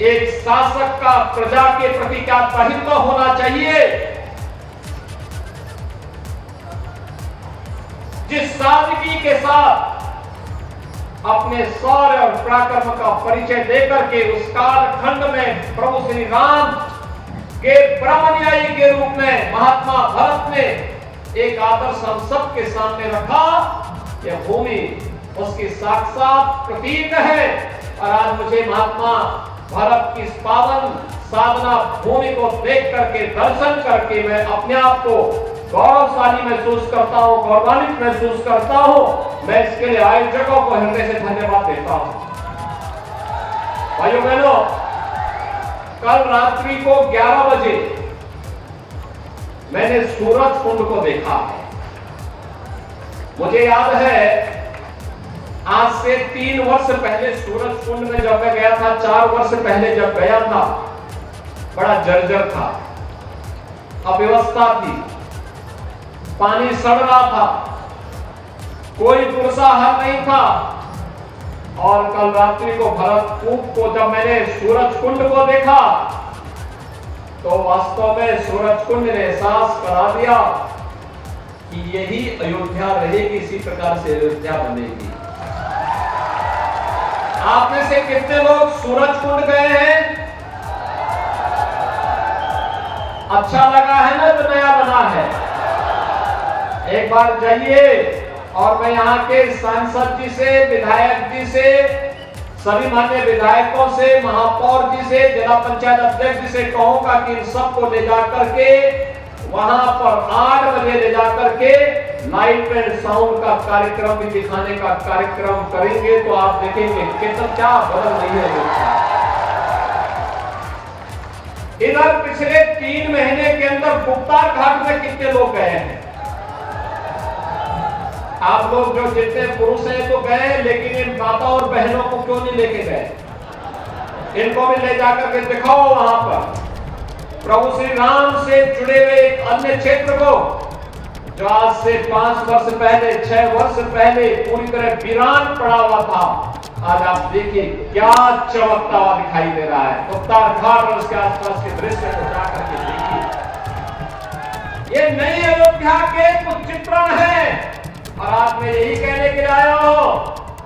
एक शासक का प्रजा के प्रति क्या दायित्व होना चाहिए। जिस सादगी के साथ अपने शौर्य और पराक्रम का परिचय देकर के उस कालखंड में प्रभु श्री राम के ब्रह्मन्यायी के रूप में महात्मा भरत ने एक आदर्श हम सबके सामने रखा। यह भूमि उसकी साक्षात प्रतीक है। और आज मुझे महात्मा भरत की इस पावन साधना भूमि को देख करके दर्शन करके मैं अपने आप को गौरवशाली महसूस करता हूं, गौरवान्वित महसूस करता हूं। मैं इसके लिए आयोजकों को हृदय से धन्यवाद देता हूं। भाइयों बहनों, कल रात्रि को 11 बजे मैंने सूरज कुंड को देखा है। मुझे याद है आज से 3 वर्ष पहले सूरज कुंड में जब मैं गया था, 4 वर्ष पहले जब गया था, बड़ा जर्जर था, अव्यवस्था थी, पानी सड़ रहा था, कोई पुरसा हल नहीं था। और कल रात्रि को भरतकूप को जब मैंने सूरज कुंड को देखा तो वास्तव में सूरज कुंड ने एहसास करा दिया कि यही अयोध्या रहेगी, इसी प्रकार से अयोध्या बनेगी। आप में से कितने लोग सूरज कुंड गए हैं? अच्छा लगा है ना जो नया बना है? एक बार जाइए और मैं यहाँ के सांसद जी से, विधायक जी से, सभी मान्य विधायकों से, महापौर जी से, जिला पंचायत अध्यक्ष जी से कहूंगा कि इन सबको ले जाकर के वहां पर 8 बजे ले जाकर के लाइट एंड साउंड का कार्यक्रम भी दिखाने का कार्यक्रम करेंगे तो आप देखेंगे कितना क्या बदल रही है। इधर पिछले 3 महीने के अंदर गुप्तार घाट में कितने लोग गए हैं? आप लोग जो जितने पुरुष हैं तो गए, लेकिन इन माता और बहनों को क्यों नहीं लेके गए? इनको भी ले जाकर के दिखाओ वहां पर प्रभु श्री राम से जुड़े हुए एक अन्य क्षेत्र को जो आज से 5 वर्ष पहले, 6 वर्ष पहले पूरी तरह वीरान पड़ा हुआ था। आज आप देखिए क्या चमकता हुआ दिखाई दे रहा है। गुप्तार घाट और उसके आसपास के दृश्य को जाकर के देखिए। ये नई अयोध्या के कुछ चित्रण है। और आज मैं यही कहने के लिए आया हूं,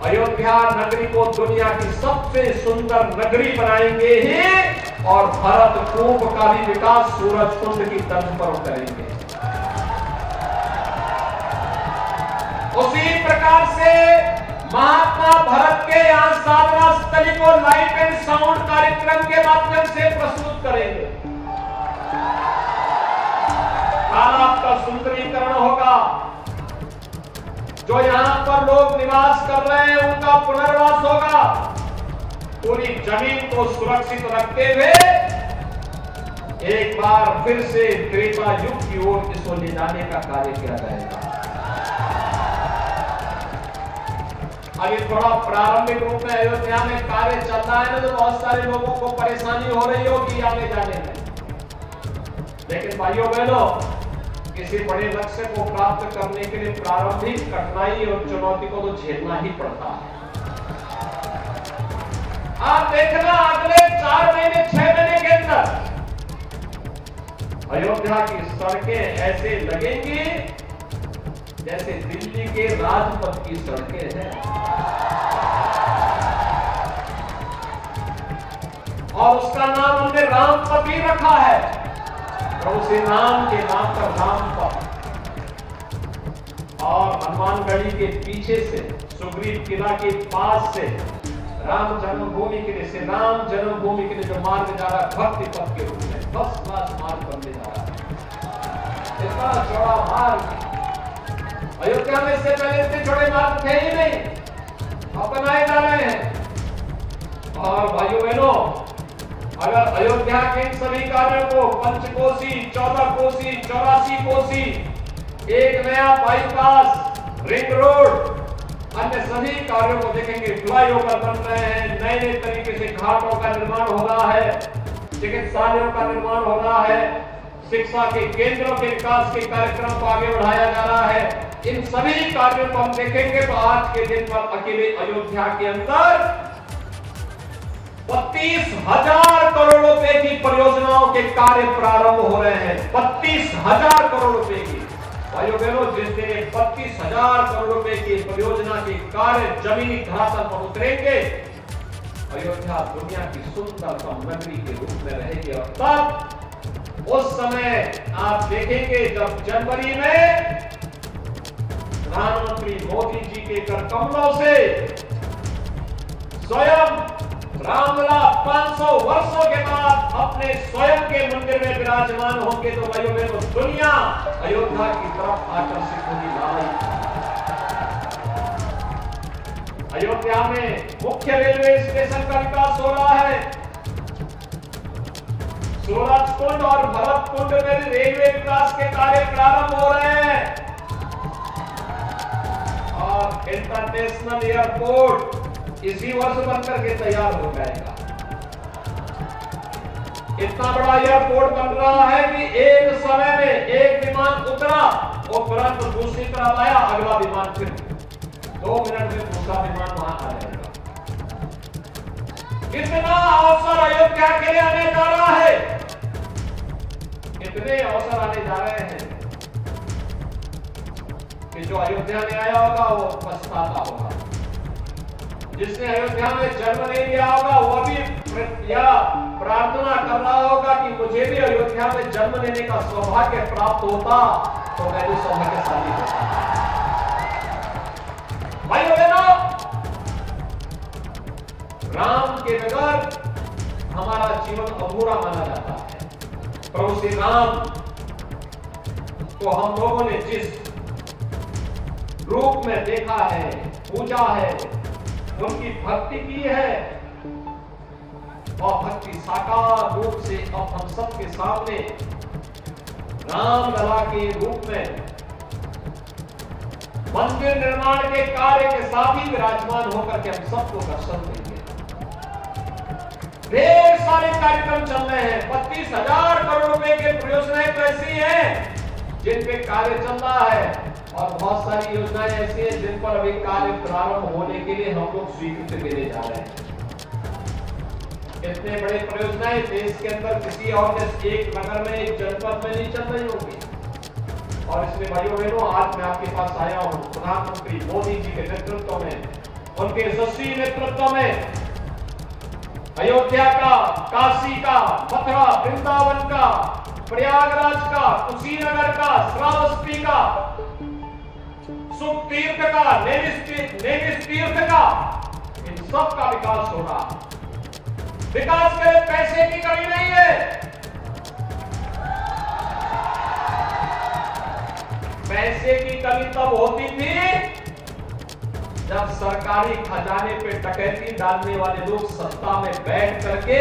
अयोध्या नगरी को दुनिया की सबसे सुंदर नगरी बनाएंगे ही और भरतकूप का भी विकास सूरज कुंड की तर्ज पर करेंगे। उसी प्रकार से महात्मा भरत के यहाँ साधना स्थली को लाइट एंड साउंड कार्यक्रम के माध्यम से प्रस्तुत करेंगे। तालाब का सुंदरीकरण होगा, जो यहाँ पर लोग निवास कर रहे हैं उनका पुनर्वास होगा। पूरी जमीन को सुरक्षित रखते हुए एक बार फिर से त्रेता युग की ओर इसको ले जाने का कार्य किया जाएगा। अभी थोड़ा प्रारंभिक रूप में अयोध्या में कार्य चल रहा है ना, तो बहुत सारे लोगों को परेशानी हो रही होगी आने जाने में। लेकिन भाइयों बहनों, किसी बड़े लक्ष्य को प्राप्त करने के लिए प्रारंभिक कठिनाई और चुनौती को तो झेलना ही पड़ता है। आप देखना अगले 4 महीने 6 महीने के अंदर अयोध्या की सड़कें ऐसे लगेंगी जैसे दिल्ली के राजपथ की सड़कें हैं। और उसका नाम हमने रामपथ ही रखा है। प्रभु श्री राम के नाम पर रामपथ। और हनुमानगढ़ी के पीछे से, सुग्रीव किला के पास से राम जन्मभूमि के लिए, श्री राम जन्मभूमि के लिए जो मार्ग जा रहा है, भक्ति पथ के रूप में फर्स्ट क्लास मार्ग बनने जा रहा है। इतना चौड़ा मार्ग अयोध्या में इससे पहले इतने चौड़े मार्ग थे ही नहीं, अब बनाए जा रहे हैं। और भाइयों बहनों, अगर अयोध्या के इन सभी कार्यों को पंचकोसी, 14 कोसी, 84 कोसी, एक नया बाईपास, रिंग रोड, अन्य सभी कार्यों को देखेंगे। फ्लाईओवर बन रहे हैं, नए नए तरीके से घाटों का निर्माण हो रहा है, चिकित्सालयों का निर्माण हो रहा है, शिक्षा के केंद्रों के विकास के कार्यक्रम को आगे बढ़ाया जा रहा है। इन सभी कार्यों को हम देखेंगे तो आज के दिन पर अकेले अयोध्या के अंदर 32,000 करोड़ रुपए की परियोजनाओं के कार्य प्रारंभ हो रहे हैं। 32,000 करोड़ रुपए की। भाइयों बहनों, जिस दिन 32,000 करोड़ रुपए की परियोजना के कार्य जमीनी धरातल पर उतरेंगे, अयोध्या दुनिया की सुंदरतम नगरी के रूप में रहेगी। और तब उस समय आप देखेंगे जब जनवरी में प्रधानमंत्री मोदी जी के कर कमलों से स्वयं रामलला 500 वर्षों के बाद अपने स्वयं के मंदिर में विराजमान होंगे तो भाइयों बहनों, दुनिया अयोध्या की तरफ आकर्षित होगी। अयोध्या में मुख्य रेलवे स्टेशन का विकास हो रहा है। सूरजकुंड और भरतकुंड में रेलवे विकास के कार्य प्रारंभ हो रहे हैं और इंटरनेशनल एयरपोर्ट इसी वर्ष बनकर के तैयार हो जाएगा। इतना बड़ा एयरपोर्ट बन रहा है कि एक समय में एक विमान उतरा और तुरंत दूसरी तरफ आया, अगला विमान फिर 2 मिनट में दूसरा विमान वहां आ जाएगा। कितना अवसर अयोध्या के लिए आने जा रहा है, इतने अवसर आने जा रहे हैं कि जो अयोध्या में आया होगा वो पछताता होगा। जिसने अयोध्या में जन्म नहीं लिया होगा वो भी प्रार्थना कर रहा होगा कि मुझे भी अयोध्या में जन्म लेने का सौभाग्य प्राप्त होता तो मैं भी सौभाग्यशाली होता। भाइयों बहनों, राम के बगैर हमारा जीवन अधूरा माना जाता है। प्रभु श्री राम को हम लोगों ने जिस रूप में देखा है, पूजा है, उनकी भक्ति की है और भक्ति साकार रूप से अब हम सबके सामने रामलला के रूप में मंदिर निर्माण के कार्य के साथ ही विराजमान होकर के हम सबको दर्शन देंगे। ढेर सारे कार्यक्रम चल रहे हैं। 32,000 करोड़ रुपए के परियोजनाएं तो ऐसी हैं जिन पे कार्य चल रहा है और बहुत सारी योजनाएं ऐसी हैं जिन पर अभी कार्य प्रारंभ होने के लिए हम लोग स्वीकृति देने जा रहे हैं। इतने बड़े परियोजनाएं देश के अंदर किसी और एक नगर में, एक जनपद में नहीं चल रही होगी। और इसलिए भाइयों बहनों, आज मैं आपके पास आया हूं प्रधानमंत्री मोदी जी के नेतृत्व में, उनके यशस्वी नेतृत्व में अयोध्या का, काशी का, मथुरा, वृंदावन का, प्रयागराज का, कुशीनगर का, श्रावस्ती का, सुख तीर्थ का, नेमिष तीर्थ का, इन सब का विकास होगा। विकास के लिए पैसे की कमी नहीं है। पैसे की कमी तब होती थी जब सरकारी खजाने पे डकैती डालने वाले लोग सत्ता में बैठ करके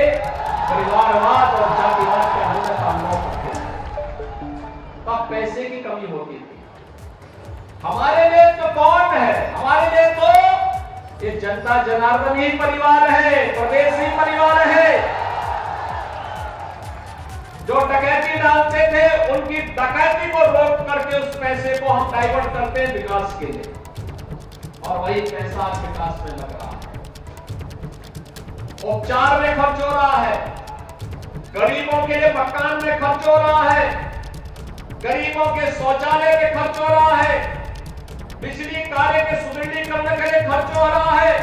परिवारवाद और जातिवाद के हमले का अनुभव करते थे, तब पैसे की कमी होती थी। हमारे लिए तो कौन है? हमारे लिए तो ये जनता जनार्दन ही परिवार है, प्रदेश ही परिवार है। जो डकैती डालते थे उनकी डकैती को रोक करके उस पैसे को हम डाइवर्ट करते हैं विकास के लिए, और वही पैसा विकास में लग रहा है। उपचार में खर्च हो रहा है, गरीबों के लिए मकान में खर्च हो रहा है, गरीबों के शौचालय के खर्च हो रहा है, बिजली कार्य के सुदृढ़ीकरण के लिए खर्च हो रहा है,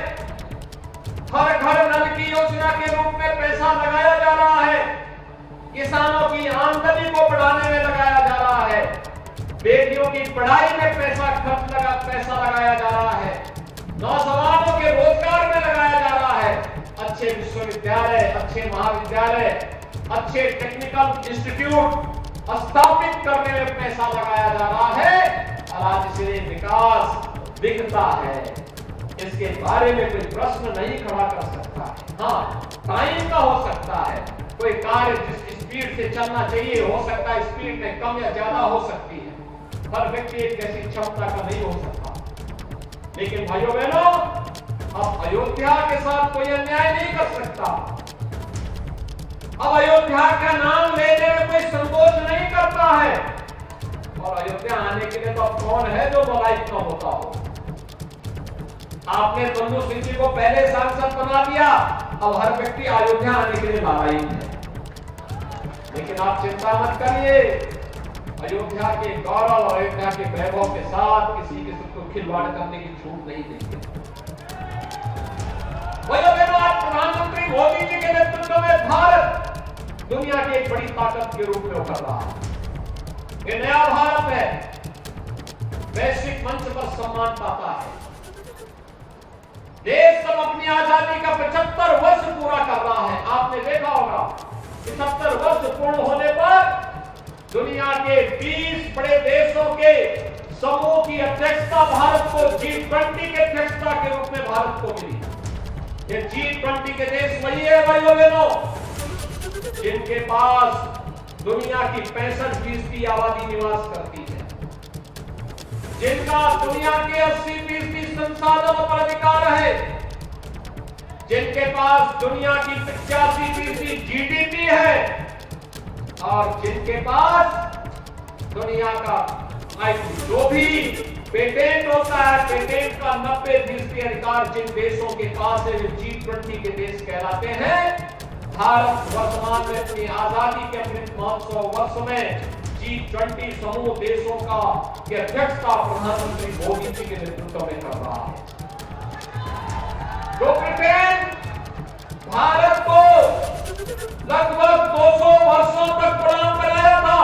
हर घर नल की योजना के रूप में पैसा लगाया जा रहा है, किसानों की आमदनी को बढ़ाने में लगाया जा रहा है, बेटियों की पढ़ाई में पैसा लगाया जा रहा है, नौजवानों के रोजगार में लगाया जा रहा है, अच्छे विश्वविद्यालय, अच्छे महाविद्यालय, अच्छे टेक्निकल इंस्टीट्यूट स्थापित करने में पैसा लगाया जा रहा है। और आज इसलिए विकास दिखता है, इसके बारे में कोई प्रश्न नहीं खड़ा कर सकता है। हाँ, टाइम का हो सकता है, कोई कार्य जिस स्पीड से चलना चाहिए हो सकता है स्पीड में कम या ज्यादा हो सकती है, हर व्यक्ति एक जैसी क्षमता का नहीं हो सकता। लेकिन भाइयों बहनों, अब अयोध्या के साथ कोई अन्याय नहीं कर सकता। अब अयोध्या का नाम लेने में कोई संकोच नहीं करता है, और अयोध्या आने के लिए तो कौन है जो बलाइत न होता हो। आपने बंधु सिंह जी को पहले सांसद बना दिया, अब हर व्यक्ति अयोध्या आने के लिए लालायित है। लेकिन आप चिंता मत करिए, अयोध्या के गौरव और अयोध्या के वैभव के साथ किसी के सुख को खिलवाड़ करने की छूट नहीं देंगे। आज प्रधानमंत्री मोदी जी के नेतृत्व में भारत दुनिया की एक बड़ी ताकत के रूप में उभर रहा है। ये नया भारत है, वैश्विक मंच पर सम्मान पाता है। देश सब अपनी आजादी का 75 वर्ष पूरा कर रहा है। आपने देखा होगा 75 वर्ष पूर्ण होने पर दुनिया के 20 बड़े देशों के समूह की अध्यक्षता भारत को G20 के अध्यक्षता के रूप में भारत को मिली। ये G20 के देश वही है भाइयों बहनों, जिनके पास दुनिया की 65% आबादी निवास करती है, जिनका दुनिया के 80% संसाधनों पर अधिकार है, जिनके पास दुनिया की 85% GDP है और जिनके पास दुनिया का जो भी पेटेंट होता है, पेटेंट का 90% अधिकार जिन देशों के पास है, वे G20 के देश कहलाते हैं। भारत वर्तमान में अपनी आजादी के अमृत महोत्सव वर्ष में G20 समूह देशों का की अध्यक्षता प्रधानमंत्री मोदी जी के नेतृत्व में कर रहा है। जो ब्रिटेन भारत को लगभग 200 वर्षों तक गुलाम बनाया था,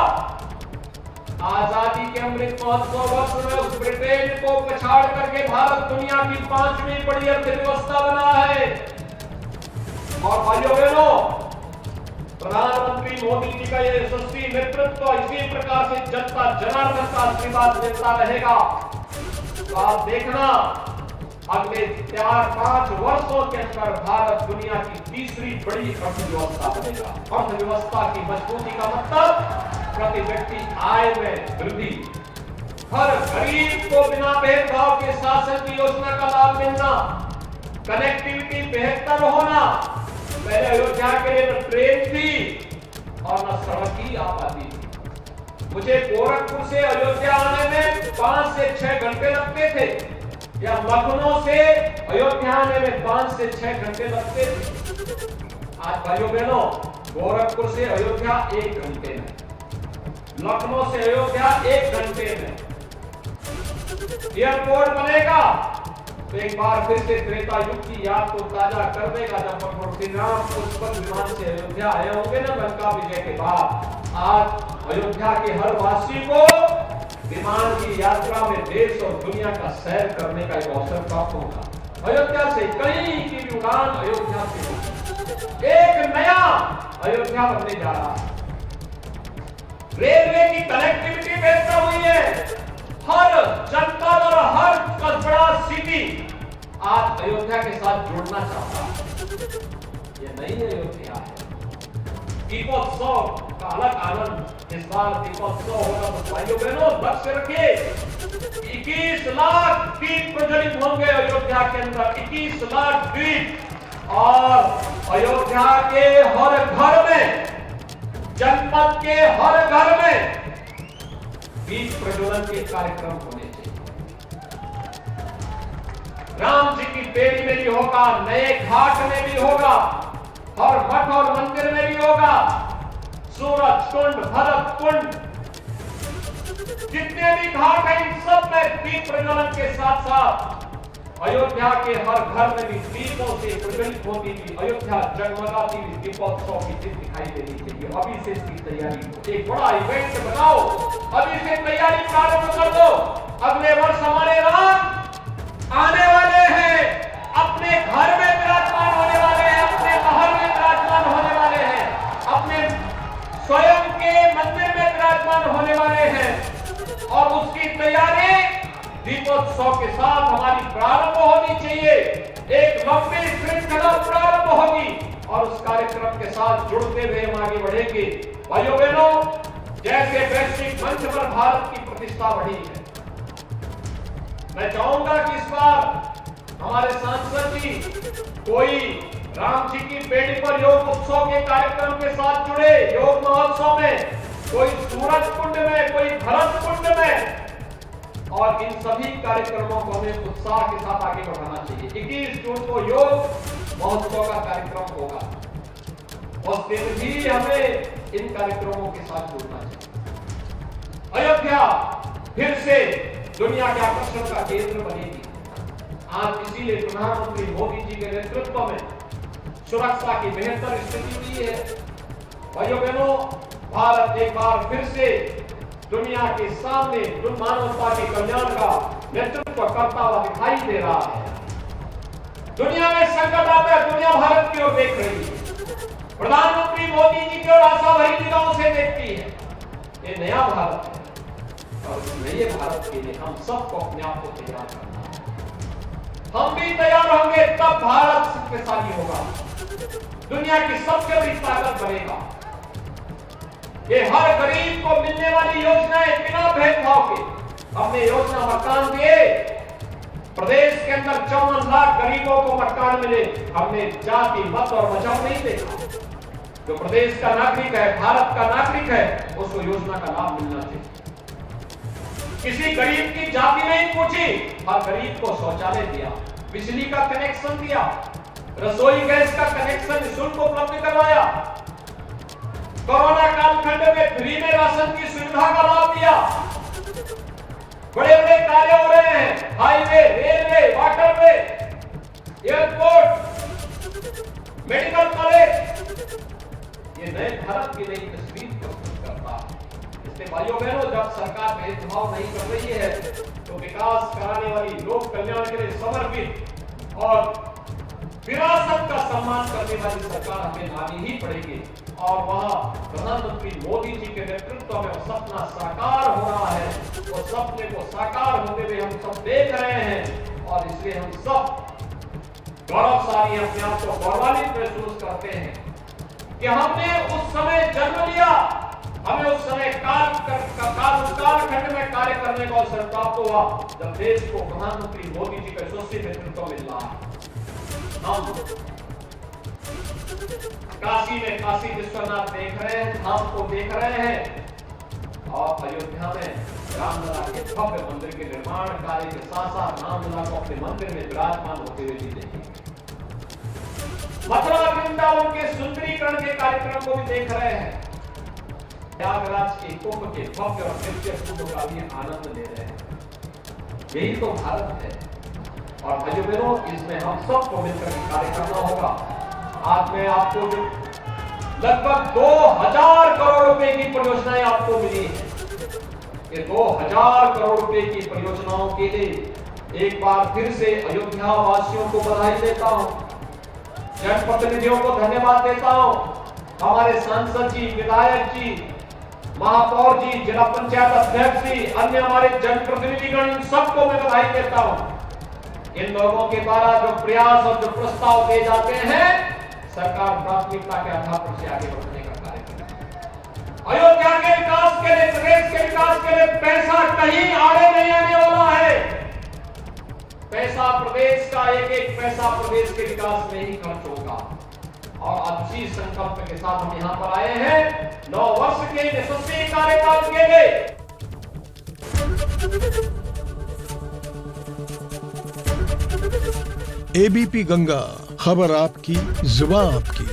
आजादी के अमृत महोत्सव वर्ष में उस ब्रिटेन को पछाड़ करके भारत दुनिया की 5वीं बड़ी अर्थव्यवस्था बना है। और भाइयों बहनों, प्रधानमंत्री मोदी जी का ये यशस्वी नेतृत्व इसी प्रकार से जनता जनार्दन का आशीर्वाद देता रहेगा तो आप देखना अगले 4-5 वर्षों के अंदर भारत दुनिया की तीसरी बड़ी अर्थव्यवस्था बनेगा। अर्थव्यवस्था की मजबूती का मतलब प्रति व्यक्ति आय में वृद्धि, हर गरीब को बिना भेदभाव के शासन की योजना का लाभ मिलना, कनेक्टिविटी बेहतर होना। पहले अयोध्या के लिए न ट्रेन थी और न सड़क की आ पाती थी। मुझे गोरखपुर से अयोध्या आने में 5 से 6 घंटे लगते थे, या लखनऊ से अयोध्या आने में 5 से 6 घंटे लगते थे। आज भाइयों बहनों, गोरखपुर से अयोध्या 1 घंटे में, लखनऊ से अयोध्या 1 घंटे में। एयरपोर्ट बनेगा तो एक बार फिर से त्रेता युग की याद को ताजा कर देगा, जब भगवान श्री राम पुष्पक विमान से अयोध्या आए होंगे ना लंका विजय के बाद। आज अयोध्या के हर वासी को विमान की यात्रा में देश और दुनिया का सैर करने का एक अवसर प्राप्त होगा। अयोध्या से कहीं की भी उड़ान अयोध्या से होगी। एक नया अयोध्या बनने जा रहा है। रेलवे की कनेक्टिविटी बेहतर हुई है। हर जनपद और हर कस्बा सिटी आज अयोध्या के साथ जुड़ना चाहता है। ये नई अयोध्या है। दीपोत्सव का अलग आनंद। इस बार दीपोत्सव होगा तो भाइयों बहनों लक्ष्य रखिए, 21 लाख दीप प्रज्वलित होंगे अयोध्या के अंदर। 21 लाख दीप, और अयोध्या के हर घर में, जनपद के हर घर में दीप प्रज्वलन के कार्यक्रम होने चाहिए। राम जी की बेड़ी में भी होगा, नए घाट में भी होगा, हर मठ और मंदिर में भी होगा। सूरज कुंड, भरत कुंड, जितने भी घाट हैं इन सब में दीप प्रज्वलन के साथ साथ अयोध्या के हर घर में भी दीपों से प्रज्वलित होती हुई अयोध्या जगमगाती हुई दीपोत्सव की चित्र दिखाई देनी चाहिए। अभी से इसकी तैयारी हो, एक बड़ा इवेंट बनाओ, अभी से तैयारी प्रारंभ कर दो। अगले वर्ष हमारे राम आने वाले हैं, अपने घर में विराजमान होने वाले हैं, अपने महल में विराजमान होने वाले हैं, अपने स्वयं के मंदिर में विराजमान होने वाले हैं। और उसकी तैयारी दीपोत्सव के साथ हमारी प्रारंभ होनी चाहिए। एक लंबी श्रृंखला प्रारंभ होगी और उस कार्यक्रम के साथ जुड़ते हुए हम आगे बढ़ेंगे। भाइयों बहनों, जैसे वैश्विक मंच पर भारत की प्रतिष्ठा बढ़ी है, मैं चाहूंगा कि इस बार हमारे सांसद जी कोई राम जी की बेड़ी पर योग उत्सव के कार्यक्रम के साथ जुड़े, योग महोत्सव में, कोई सूरज कुंड में, कोई भरत कुंड में, और इन सभी कार्यक्रमों को हमें उत्साह के साथ आगे बढ़ाना चाहिए। 21 जून को योग महोत्सव का कार्यक्रम होगा और फिर भी हमें इन कार्यक्रमों के साथ जुड़ना चाहिए। अयोध्या फिर से दुनिया के आकर्षण का केंद्र बनेगी। आज इसीलिए प्रधानमंत्री मोदी जी के नेतृत्व में सुरक्षा की बेहतर स्थिति हुई है। भाइयों बहनों, भारत एक बार फिर से दुनिया के सामने मानवता के कल्याण का नेतृत्व करता हुआ दिखाई दे रहा है। दुनिया में संकट आता है, दुनिया भारत की ओर देख रही है। प्रधानमंत्री मोदी जी की ओर आशा भरी निगाहों से देखती है। ये नया भारत है और इस नए भारत के लिए हम सबको अपने आप को तैयार करना है। हम भी तैयार होंगे तब भारत शक्तिशाली होगा, दुनिया की सबसे बड़ी ताकत बनेगा। ये हर गरीब को मिलने वाली योजनाएं बिना भेदभाव के, हमने योजना मकान दिए, प्रदेश के अंदर 54 लाख गरीबों को मकान मिले। हमने जाति मत और मजहब नहीं देखा। जो प्रदेश का नागरिक है, भारत का नागरिक है, उसको योजना का लाभ मिलना चाहिए। किसी गरीब की जाति नहीं पूछी, हर गरीब को शौचालय दिया, बिजली का कनेक्शन दिया, रसोई गैस का कनेक्शन निःशुल्क उपलब्ध करवाया, कोरोना कालखंड में फ्री में राशन की सुविधा का लाभ दिया। बड़े बड़े कार्य हो रहे हैं, highway, railway, waterway, airport, medical college. ये नए भारत की नई तस्वीर प्रस्तुत करता है। इसलिए भाइयों बहनों, जब सरकार भेदभाव नहीं कर रही है तो विकास कराने वाली, लोक कल्याण के लिए समर्पित और विरासत का सम्मान करने वाली सरकार हमें लानी ही पड़ेगी। और वहां प्रधानमंत्री मोदी जी के नेतृत्व में वो सपना साकार हो रहा है। वो सपने को साकार होते हुए हम सब देख रहे हैं और इसलिए हम सब गौरवशाली, अपने आप को गौरवान्वित महसूस करते हैं कि हमने उस समय जन्म लिया, हमें उस समय कालखंड में कार्य करने का अवसर प्राप्त हुआ जब देश को प्रधानमंत्री मोदी जी का यशस्वी नेतृत्व मिल रहा है। हम काशी में काशी विश्वनाथ देख रहे हैं, धाम को देख रहे हैं और अयोध्या में रामलला के भव्य मंदिर के निर्माण कार्य के साथ साथ रामलला को अपने मंदिर में विराजमान होते हुए भी देखेंगे। मथुरा वृंदावन के सुंदरीकरण के कार्यक्रम को भी देख रहे हैं। प्रयागराज के कुंभ के भव्य और दिव्य कुंभ का भी आनंद ले रहे हैं। यही तो भारत है। और भाइयों बहनों, इसमें हम सबको मिलकर कार्य करना होगा। आज मैं आपको जो लगभग 2000 करोड़ रुपए की परियोजनाएं आपको मिली हैं, ये 2000 करोड़ रुपए की परियोजनाओं के लिए एक बार फिर से अयोध्या वासियों को बधाई देता हूं, जनप्रतिनिधियों को धन्यवाद देता हूं, हमारे सांसद जी, विधायक जी, महापौर जी, जिला पंचायत अध्यक्ष जी, अन्य हमारे जनप्रतिनिधिगण, इन सबको मैं बधाई देता हूं। इन लोगों के द्वारा जो प्रयास और जो प्रस्ताव दिए जाते हैं, सरकार प्राथमिकता के आधार पर से आगे बढ़ने का कार्य करेगी। अयोध्या के विकास के लिए, प्रदेश के विकास के लिए पैसा कहीं आड़े नहीं आने वाला है। पैसा प्रदेश का, एक एक पैसा प्रदेश के विकास में ही खर्च होगा। और अच्छी संकल्प के साथ हम यहाँ पर आए हैं 9 वर्ष के यशस्वी कार्यकाल के लिए। एबीपी गंगा, खबर आपकी, जुबान आपकी।